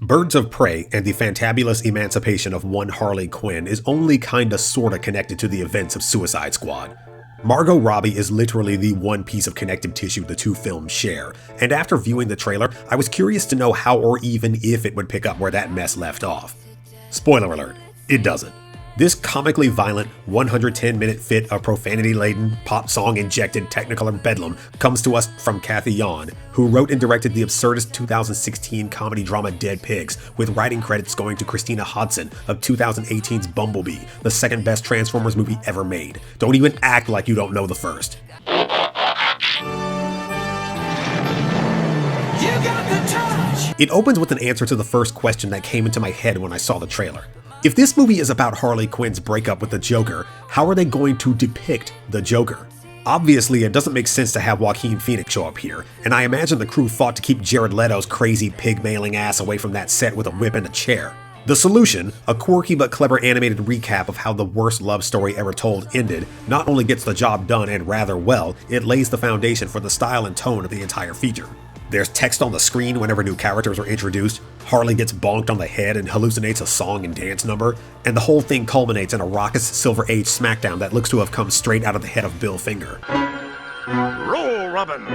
Birds of Prey and the fantabulous emancipation of one Harley Quinn is only kinda sorta connected to the events of Suicide Squad. Margot Robbie is literally the one piece of connective tissue the two films share, and after viewing the trailer, I was curious to know how or even if it would pick up where that mess left off. Spoiler alert, it doesn't. This comically violent, 110-minute fit of profanity-laden, pop song-injected Technicolor bedlam comes to us from Kathy Yon, who wrote and directed the absurdist 2016 comedy drama Dead Pigs, with writing credits going to Christina Hodson of 2018's Bumblebee, the second best Transformers movie ever made. Don't even act like you don't know the first. It opens with an answer to the first question that came into my head when I saw the trailer. If this movie is about Harley Quinn's breakup with the Joker, how are they going to depict the Joker? Obviously, it doesn't make sense to have Joaquin Phoenix show up here, and I imagine the crew fought to keep Jared Leto's crazy pig-mailing ass away from that set with a whip and a chair. The solution, a quirky but clever animated recap of how the worst love story ever told ended, not only gets the job done and rather well, it lays the foundation for the style and tone of the entire feature. There's text on the screen whenever new characters are introduced, Harley gets bonked on the head and hallucinates a song and dance number, and the whole thing culminates in a raucous Silver Age smackdown that looks to have come straight out of the head of Bill Finger. Roll, Robin!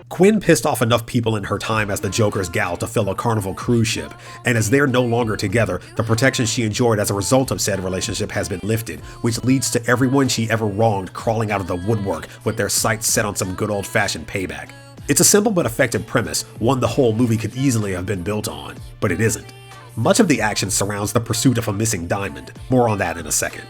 Quinn pissed off enough people in her time as the Joker's gal to fill a Carnival cruise ship, and as they're no longer together, the protection she enjoyed as a result of said relationship has been lifted, which leads to everyone she ever wronged crawling out of the woodwork with their sights set on some good old-fashioned payback. It's a simple but effective premise, one the whole movie could easily have been built on, but it isn't. Much of the action surrounds the pursuit of a missing diamond, more on that in a second.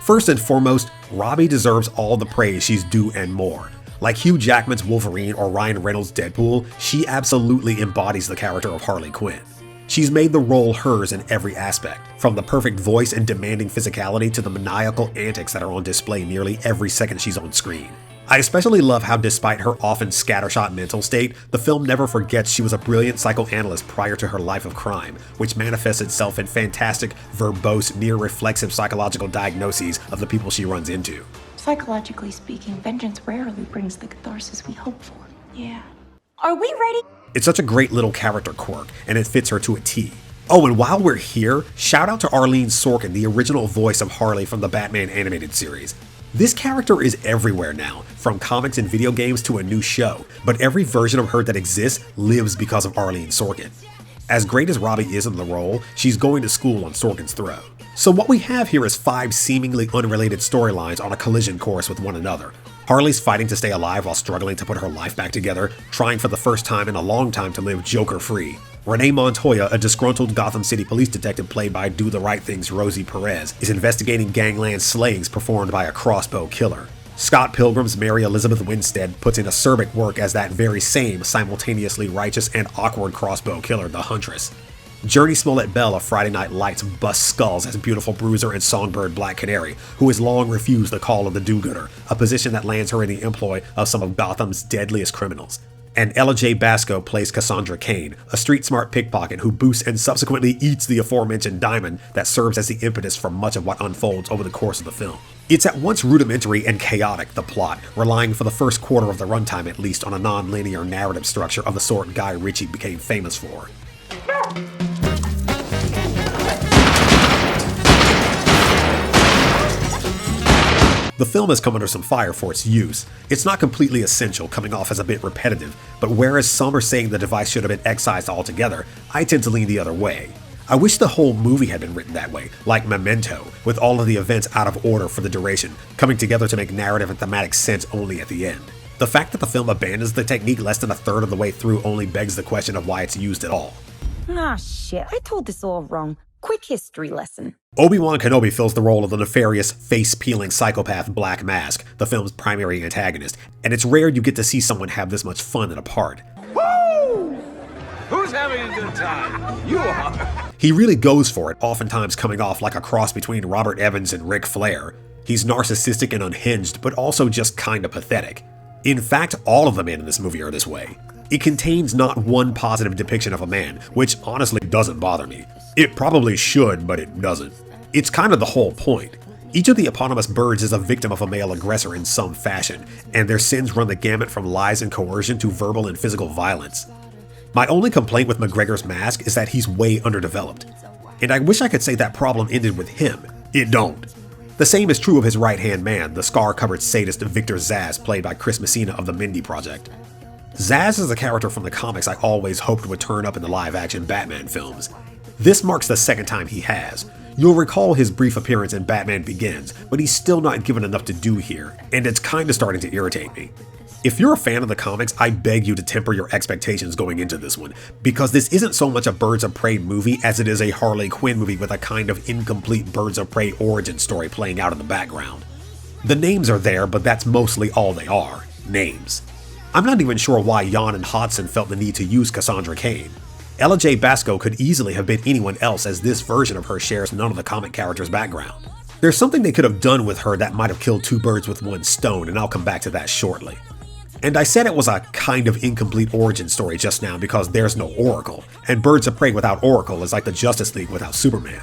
First and foremost, Robbie deserves all the praise she's due and more. Like Hugh Jackman's Wolverine or Ryan Reynolds' Deadpool, she absolutely embodies the character of Harley Quinn. She's made the role hers in every aspect, from the perfect voice and demanding physicality to the maniacal antics that are on display nearly every second she's on screen. I especially love how despite her often scattershot mental state, the film never forgets she was a brilliant psychoanalyst prior to her life of crime, which manifests itself in fantastic, verbose, near-reflexive psychological diagnoses of the people she runs into. Psychologically speaking, vengeance rarely brings the catharsis we hope for. Yeah. Are we ready? It's such a great little character quirk, and it fits her to a T. Oh, and while we're here, shout out to Arlene Sorkin, the original voice of Harley from the Batman animated series. This character is everywhere now, from comics and video games to a new show, but every version of her that exists lives because of Arlene Sorkin. As great as Robbie is in the role, she's going to school on Sorkin's throne. So what we have here is 5 seemingly unrelated storylines on a collision course with one another. Harley's fighting to stay alive while struggling to put her life back together, trying for the first time in a long time to live Joker-free. Renee Montoya, a disgruntled Gotham City police detective played by Do the Right Thing's Rosie Perez, is investigating gangland slayings performed by a crossbow killer. Scott Pilgrim's Mary Elizabeth Winstead puts in acerbic work as that very same simultaneously righteous and awkward crossbow killer, the Huntress. Journey Smollett-Bell of Friday Night Lights busts skulls as beautiful bruiser and songbird Black Canary, who has long refused the call of the do-gooder, a position that lands her in the employ of some of Gotham's deadliest criminals. And Ella J. Basco plays Cassandra Cain, a street-smart pickpocket who boosts and subsequently eats the aforementioned diamond that serves as the impetus for much of what unfolds over the course of the film. It's at once rudimentary and chaotic, the plot, relying for the first quarter of the runtime at least on a non-linear narrative structure of the sort Guy Ritchie became famous for. The film has come under some fire for its use. It's not completely essential, coming off as a bit repetitive, but whereas some are saying the device should have been excised altogether, I tend to lean the other way. I wish the whole movie had been written that way, like Memento, with all of the events out of order for the duration, coming together to make narrative and thematic sense only at the end. The fact that the film abandons the technique less than a third of the way through only begs the question of why it's used at all. Ah, shit, I told this all wrong. Quick history lesson. Obi-Wan Kenobi fills the role of the nefarious, face-peeling psychopath Black Mask, the film's primary antagonist, and it's rare you get to see someone have this much fun in a part. Woo! Who's having a good time? You are! He really goes for it, oftentimes coming off like a cross between Robert Evans and Ric Flair. He's narcissistic and unhinged, but also just kinda pathetic. In fact, all of the men in this movie are this way. It contains not one positive depiction of a man, which honestly doesn't bother me. It probably should, but it doesn't. It's kind of the whole point. Each of the eponymous birds is a victim of a male aggressor in some fashion, and their sins run the gamut from lies and coercion to verbal and physical violence. My only complaint with McGregor's mask is that he's way underdeveloped. And I wish I could say that problem ended with him. It don't. The same is true of his right-hand man, the scar-covered sadist Victor Zsasz, played by Chris Messina of the Mindy Project. Zsasz is a character from the comics I always hoped would turn up in the live-action Batman films. This marks the second time he has. You'll recall his brief appearance in Batman Begins, but he's still not given enough to do here, and it's kinda starting to irritate me. If you're a fan of the comics, I beg you to temper your expectations going into this one, because this isn't so much a Birds of Prey movie as it is a Harley Quinn movie with a kind of incomplete Birds of Prey origin story playing out in the background. The names are there, but that's mostly all they are, names. I'm not even sure why Jan and Hodson felt the need to use Cassandra Cain. Ella J. Basco could easily have been anyone else, as this version of her shares none of the comic character's background. There's something they could have done with her that might have killed two birds with one stone, and I'll come back to that shortly. And I said it was a kind of incomplete origin story just now because there's no Oracle, and Birds of Prey without Oracle is like the Justice League without Superman.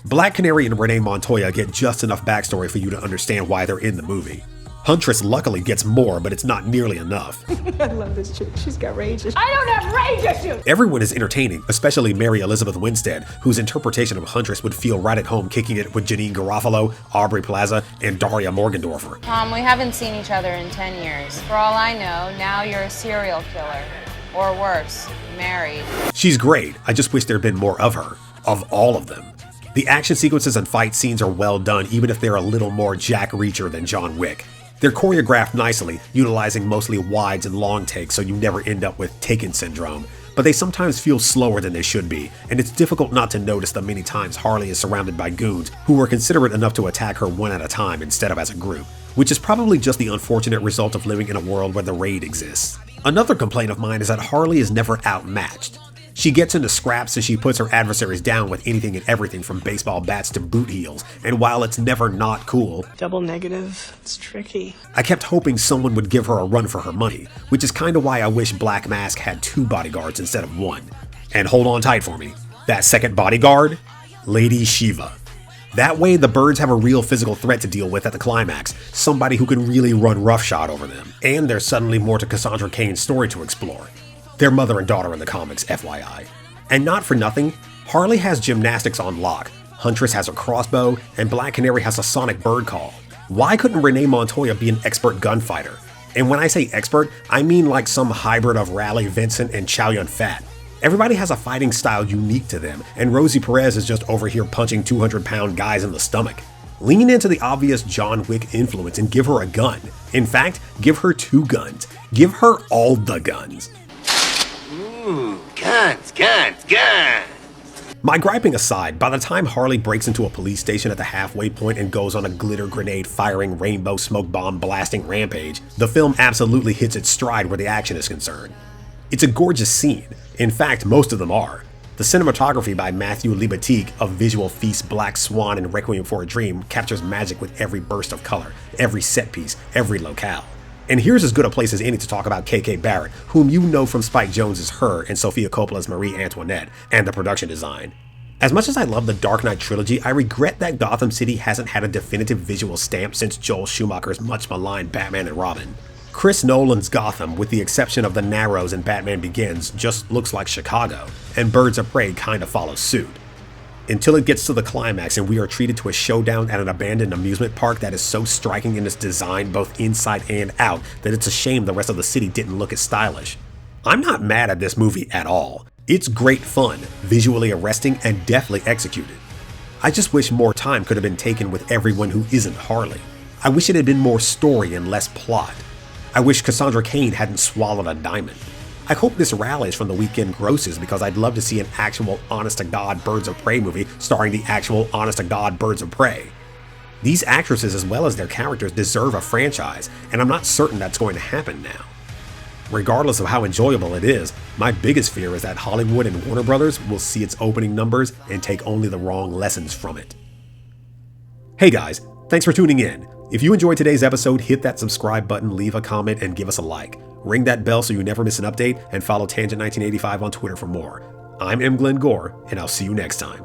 Black Canary and Renee Montoya get just enough backstory for you to understand why they're in the movie. Huntress luckily gets more, but it's not nearly enough. I love this chick. She's got rage issues. I don't have rage issues! Everyone is entertaining, especially Mary Elizabeth Winstead, whose interpretation of Huntress would feel right at home kicking it with Janine Garofalo, Aubrey Plaza, and Daria Morgendorffer. Tom, we haven't seen each other in 10 years. For all I know, now you're a serial killer. Or worse, married. She's great, I just wish there'd been more of her. Of all of them. The action sequences and fight scenes are well done, even if they're a little more Jack Reacher than John Wick. They're choreographed nicely, utilizing mostly wides and long takes so you never end up with Taken syndrome, but they sometimes feel slower than they should be, and it's difficult not to notice the many times Harley is surrounded by goons who were considerate enough to attack her one at a time instead of as a group, which is probably just the unfortunate result of living in a world where the raid exists. Another complaint of mine is that Harley is never outmatched. She gets into scraps and she puts her adversaries down with anything and everything from baseball bats to boot heels, and while it's never not cool, Double negative. It's tricky. I kept hoping someone would give her a run for her money, which is kinda why I wish Black Mask had 2 bodyguards instead of 1. And hold on tight for me. That second bodyguard? Lady Shiva. That way the birds have a real physical threat to deal with at the climax, somebody who can really run roughshod over them, and there's suddenly more to Cassandra Cain's story to explore. They're mother and daughter in the comics, FYI. And not for nothing, Harley has gymnastics on lock, Huntress has a crossbow, and Black Canary has a sonic bird call. Why couldn't Renee Montoya be an expert gunfighter? And when I say expert, I mean like some hybrid of Raleigh Vincent and Chow Yun-fat. Everybody has a fighting style unique to them, and Rosie Perez is just over here punching 200-pound guys in the stomach. Lean into the obvious John Wick influence and give her a gun. In fact, give her 2 guns. Give her all the guns. Ooh, guns, guns, guns! My griping aside, by the time Harley breaks into a police station at the halfway point and goes on a glitter grenade firing, rainbow smoke bomb blasting rampage, the film absolutely hits its stride where the action is concerned. It's a gorgeous scene. In fact, most of them are. The cinematography by Matthew Libatique of Visual Feast, Black Swan, and Requiem for a Dream captures magic with every burst of color, every set piece, every locale. And here's as good a place as any to talk about KK Barrett, whom you know from Spike Jonze's Her and Sofia Coppola's Marie Antoinette, and the production design. As much as I love the Dark Knight trilogy, I regret that Gotham City hasn't had a definitive visual stamp since Joel Schumacher's much maligned Batman and Robin. Chris Nolan's Gotham, with the exception of the Narrows and Batman Begins, just looks like Chicago, and Birds of Prey kinda follows suit. Until it gets to the climax and we are treated to a showdown at an abandoned amusement park that is so striking in its design both inside and out that it's a shame the rest of the city didn't look as stylish. I'm not mad at this movie at all. It's great fun, visually arresting, and deftly executed. I just wish more time could have been taken with everyone who isn't Harley. I wish it had been more story and less plot. I wish Cassandra Cain hadn't swallowed a diamond. I hope this rallies from the weekend grosses because I'd love to see an actual honest-to-God Birds of Prey movie starring the actual honest-to-God Birds of Prey. These actresses as well as their characters deserve a franchise, and I'm not certain that's going to happen now. Regardless of how enjoyable it is, my biggest fear is that Hollywood and Warner Brothers will see its opening numbers and take only the wrong lessons from it. Hey guys, thanks for tuning in. If you enjoyed today's episode, hit that subscribe button, leave a comment, and give us a like. Ring that bell so you never miss an update, and follow Tangent1985 on Twitter for more. I'm M. Glenn Gore, and I'll see you next time.